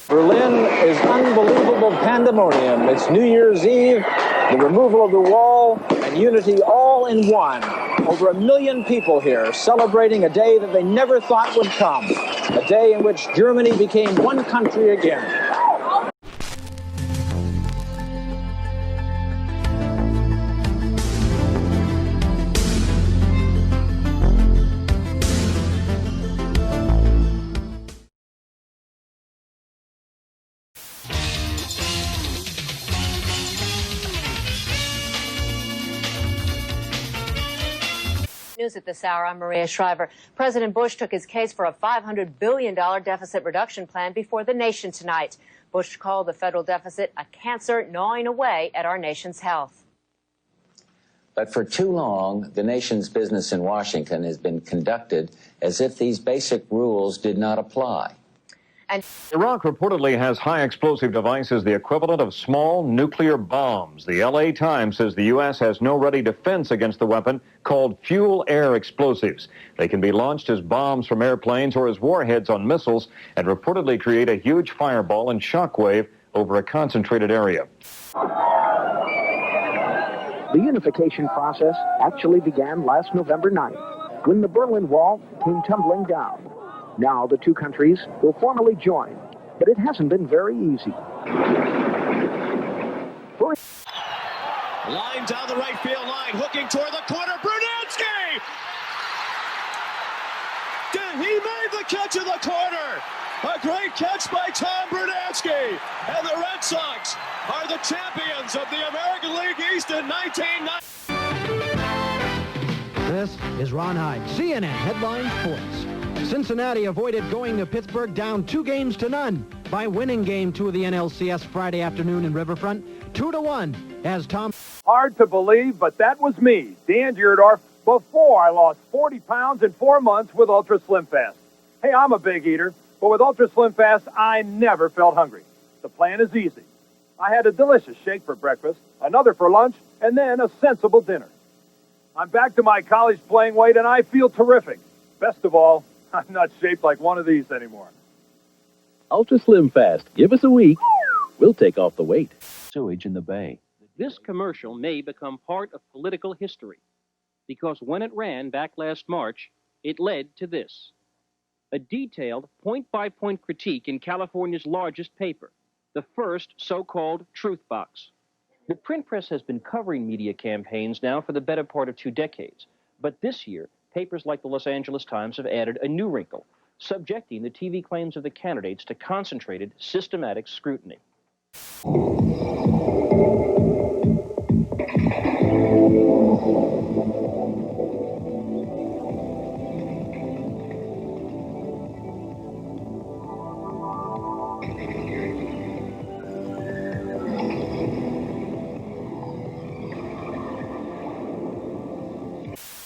Berlin is unbelievable pandemonium. It's New Year's Eve, the removal of the wall, and unity all in one. Over 1 million people here celebrating a day that they never thought would come. A day in which Germany became one country again. News at this hour. I'm Maria Shriver. President Bush took his case for a $500 billion deficit reduction plan before the nation tonight. Bush called the federal deficit a cancer gnawing away at our nation's health. But for too long, the nation's business in Washington has been conducted as if these basic rules did not apply. And Iraq reportedly has high explosive devices, the equivalent of small nuclear bombs. The LA Times says the U.S. has no ready defense against the weapon called fuel-air explosives. They can be launched as bombs from airplanes or as warheads on missiles and reportedly create a huge fireball and shockwave over a concentrated area. The unification process actually began last November 9th, when the Berlin Wall came tumbling down. Now the two countries will formally join, but it hasn't been very easy. Line down the right field line, hooking toward the corner, Brunansky! He made the catch in the corner! A great catch by Tom Brunansky! And the Red Sox are the champions of the American League East in 1990. This is Ron Hyde, CNN Headline Sports. Cincinnati avoided going to Pittsburgh down 2-0 by winning Game 2 of the NLCS Friday afternoon in Riverfront, 2-1, as Tom... Hard to believe, but that was me, Dan Dierdorf, before I lost 40 pounds in 4 months with Ultra Slim Fast. Hey, I'm a big eater, but with Ultra Slim Fast, I never felt hungry. The plan is easy. I had a delicious shake for breakfast, another for lunch, and then a sensible dinner. I'm back to my college playing weight, and I feel terrific. Best of all, I'm not shaped like one of these anymore. Ultra Slim Fast. Give us a week. We'll take off the weight. Sewage in the bay. This commercial may become part of political history because when it ran back last March, it led to this. A detailed point-by-point critique in California's largest paper, the first so-called truth box. The print press has been covering media campaigns now for the better part of 2 decades, but this year, papers like the Los Angeles Times have added a new wrinkle, subjecting the TV claims of the candidates to concentrated, systematic scrutiny.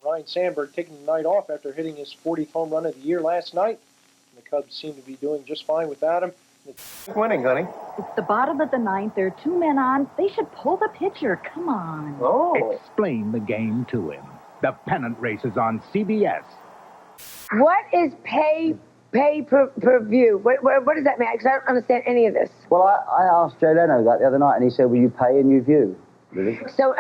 Ryan Sandberg taking the night off after hitting his 40th home run of the year last night. The Cubs seem to be doing just fine without him. It's winning, honey. It's the bottom of the 9th. There are 2 men on. They should pull the pitcher. Come on. Oh. Explain the game to him. The pennant race is on CBS. What is pay per view? What does that mean? Because I don't understand any of this. Well, I asked Jay Leno that the other night, and he said, will you pay and you view? Really? So...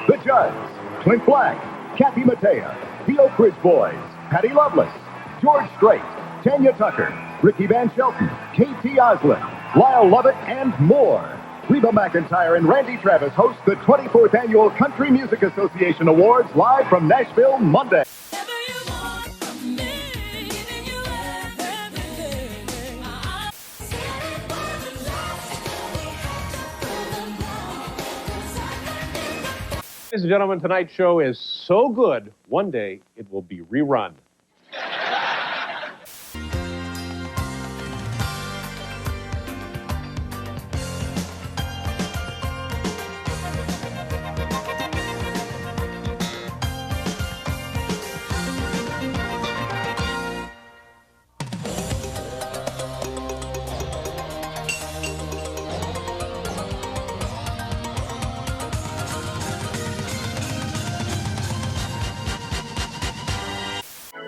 The Judds, Clint Black, Kathy Mattea, the Oak Ridge Boys, Patty Loveless, George Strait, Tanya Tucker, Ricky Van Shelton, K.T. Oslin, Lyle Lovett, and more. Reba McEntire and Randy Travis host the 24th Annual Country Music Association Awards live from Nashville Monday. Ladies and gentlemen, tonight's show is so good, one day it will be rerun.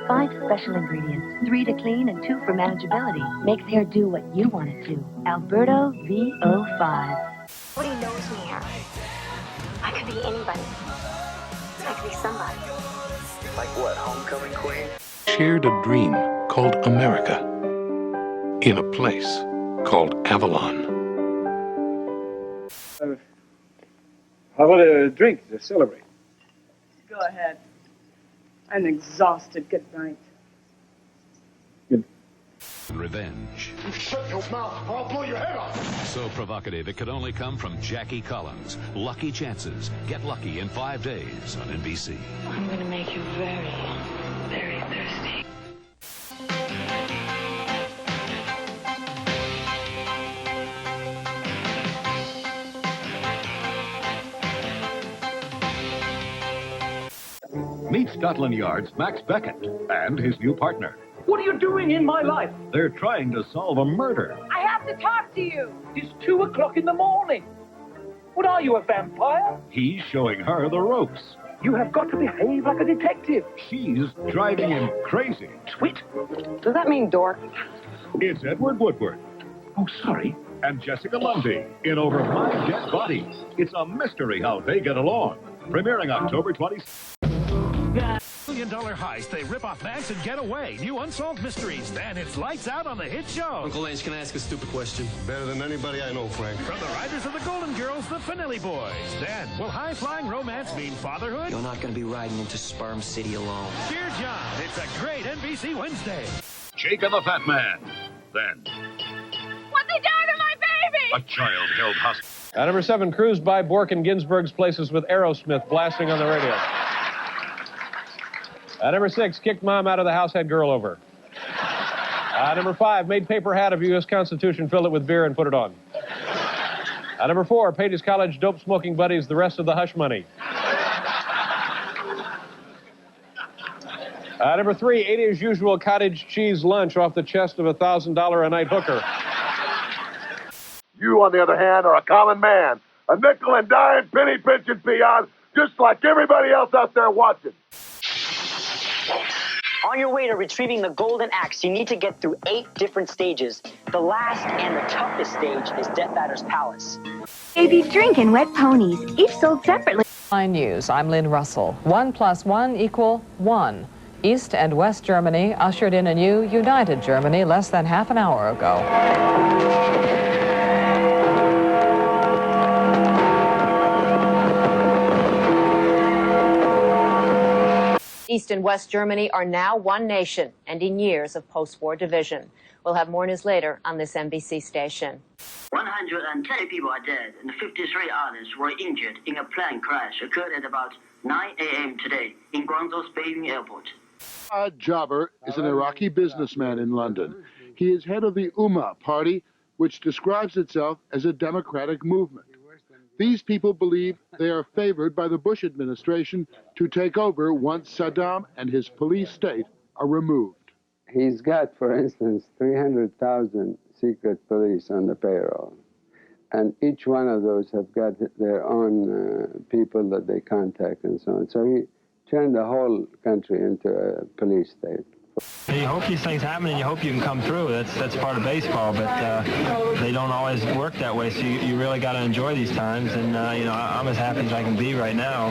5 special ingredients, 3 to clean and 2 for manageability. Makes hair do what you want it to. Alberto VO5. Nobody knows me here. I could be anybody. I could be somebody. Like what, homecoming queen? Shared a dream called America in a place called Avalon. How about a drink to celebrate? Go ahead. I'm exhausted. Good night. Revenge. You shut your mouth or I'll blow your head off. So provocative it could only come from Jackie Collins. Lucky Chances. Get lucky in 5 days on NBC. I'm going to make you very, very thirsty. Meet Scotland Yard's Max Beckett and his new partner. What are you doing in my life? They're trying to solve a murder. I have to talk to you. It's 2 o'clock in the morning. What are you, a vampire? He's showing her the ropes. You have got to behave like a detective. She's driving him crazy. Twit? Does that mean dork? It's Edward Woodward. Oh, sorry. And Jessica Lundy in Over My Dead Body. It's a mystery how they get along. Premiering October 26th. $1 million heist. They rip off banks and get away. New unsolved mysteries. Then it's lights out on the hit show. Uncle Lance, can I ask a stupid question? Better than anybody I know, Frank. From the writers of the Golden Girls, the Finelli Boys. Then, will high-flying romance mean fatherhood? You're not going to be riding into Sperm City alone. Dear John, it's a great NBC Wednesday. Jake and the Fat Man. Then, What's he done to my baby? a child held hostage. At number 7, Cruised by Bork and Ginsberg's Places with Aerosmith blasting on the radio. At number 6, Kicked Mom Out of the House, Had Girl Over. At number 5, Made Paper Hat of U.S. Constitution, Filled it with beer and put it on. At number 4, Paid his college dope smoking buddies the rest of the hush money. At number 3, ate his usual cottage cheese lunch off the chest of a $1,000 a night hooker. You, on the other hand, are a common man. A nickel and dime, penny pinching peon, just like everybody else out there watching. On your way to retrieving the golden axe, you need to get through 8 different stages. The last and the toughest stage is Death Adder's Palace. Baby drink and wet ponies, each sold separately. News. I'm Lynn Russell. 1 + 1 = 1. East and West Germany ushered in a new united Germany less than half an hour ago. East and West Germany are now one nation, ending years of post-war division. We'll have more news later on this NBC station. 120 people are dead and 53 others were injured in a plane crash occurred at about 9 a.m. today in Guangzhou's Beijing airport. Jabber is an Iraqi businessman in London. He is head of the Ummah party, which describes itself as a democratic movement. These people believe they are favored by the Bush administration to take over once Saddam and his police state are removed. He's got, for instance, 300,000 secret police on the payroll. And each one of those have got their own people that they contact and so on. So he turned the whole country into a police state. You hope these things happen and you hope you can come through. That's part of baseball, but they don't always work that way, so you really got to enjoy these times. And, I'm as happy as I can be right now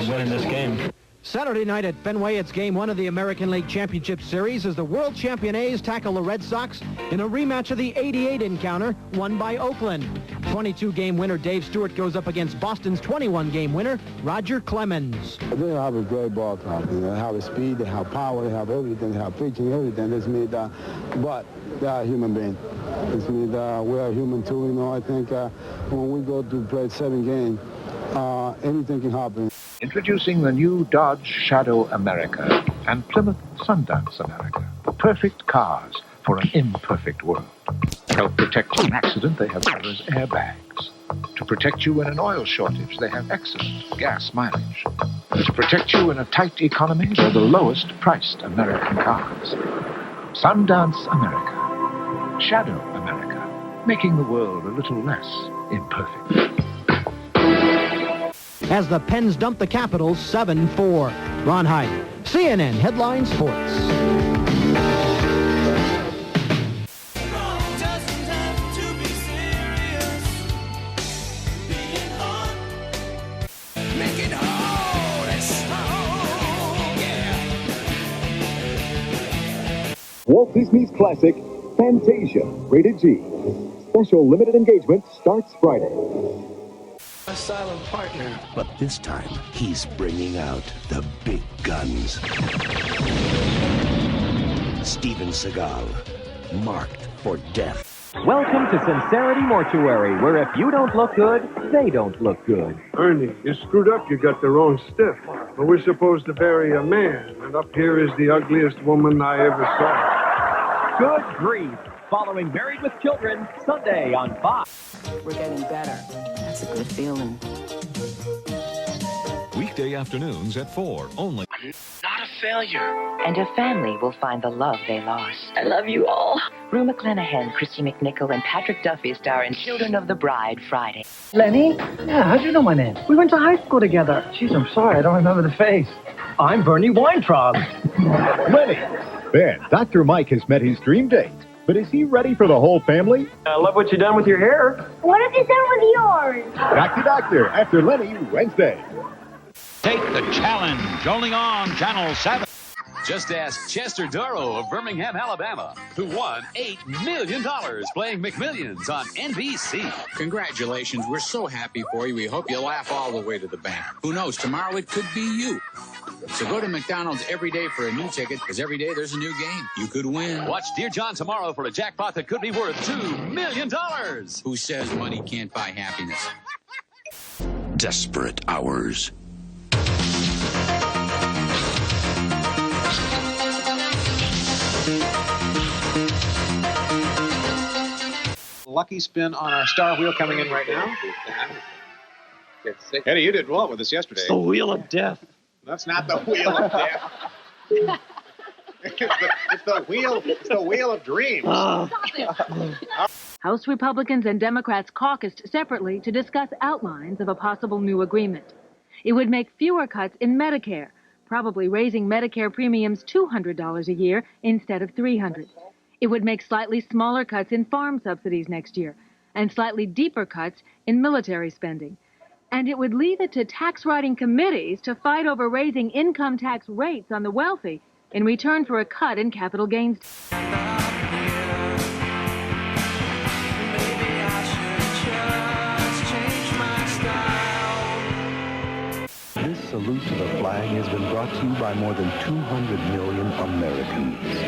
winning this game. Saturday night at Fenway, it's Game 1 of the American League Championship Series as the world champion A's tackle the Red Sox in a rematch of the '88 encounter won by Oakland. 22-game winner Dave Stewart goes up against Boston's 21-game winner Roger Clemens. They have a great ball club. They have speed, they have power, they have everything, they have pitching, everything. This means, but they are human beings. This means we are human too. I think when we go to play 7 games, anything can happen. Introducing the new Dodge Shadow America and Plymouth Sundance America. Perfect cars for an imperfect world. To help protect you in an accident, they have driver's airbags. To protect you in an oil shortage, they have excellent gas mileage. To protect you in a tight economy, they're the lowest priced American cars. Sundance America. Shadow America. Making the world a little less imperfect. As the Pens dump the Capitals 7-4. Ron Hyde. CNN Headline Sports. Walt Disney's classic, Fantasia, rated G. Special limited engagement starts Friday. A silent partner. But this time, he's bringing out the big guns. Steven Seagal, marked for death. Welcome to Sincerity Mortuary, where if you don't look good, they don't look good. Ernie, you screwed up. You got the wrong stiff. But we're supposed to bury a man, and up here is the ugliest woman I ever saw. Good grief. Following Married with Children, Sunday on Fox. We're getting better. That's a good feeling. Weekday afternoons at 4 only. I'm not a failure. And a family will find the love they lost. I love you all. Rue McClanahan, Christy McNichol, and Patrick Duffy star in Children of the Bride Friday. Lenny? Yeah, how'd you know my name? We went to high school together. Jeez, I'm sorry, I don't remember the face. I'm Bernie Weintraub. Lenny. Then, Dr. Mike has met his dream date. But is he ready for the whole family? I love what you've done with your hair. What have you done with yours? Doctor, after Lenny, Wednesday. Take the challenge, only on Channel 7. Just ask Chester Dorough of Birmingham, Alabama, who won $8 million playing McMillions on NBC. Congratulations. We're so happy for you. We hope you laugh all the way to the bank. Who knows? Tomorrow it could be you. So go to McDonald's every day for a new ticket, because every day there's a new game. You could win. Watch Dear John tomorrow for a jackpot that could be worth $2 million. Who says money can't buy happiness? Desperate hours. Lucky spin on our star wheel coming in right now. Eddie, you did well with this yesterday. It's the wheel of death. That's not the wheel of death. It's the wheel of dreams. House Republicans and Democrats caucused separately to discuss outlines of a possible new agreement. It would make fewer cuts in Medicare, probably raising Medicare premiums $200 a year instead of $300. It would make slightly smaller cuts in farm subsidies next year and slightly deeper cuts in military spending. And it would leave it to tax-writing committees to fight over raising income tax rates on the wealthy in return for a cut in capital gains. This salute to the flag has been brought to you by more than 200 million Americans.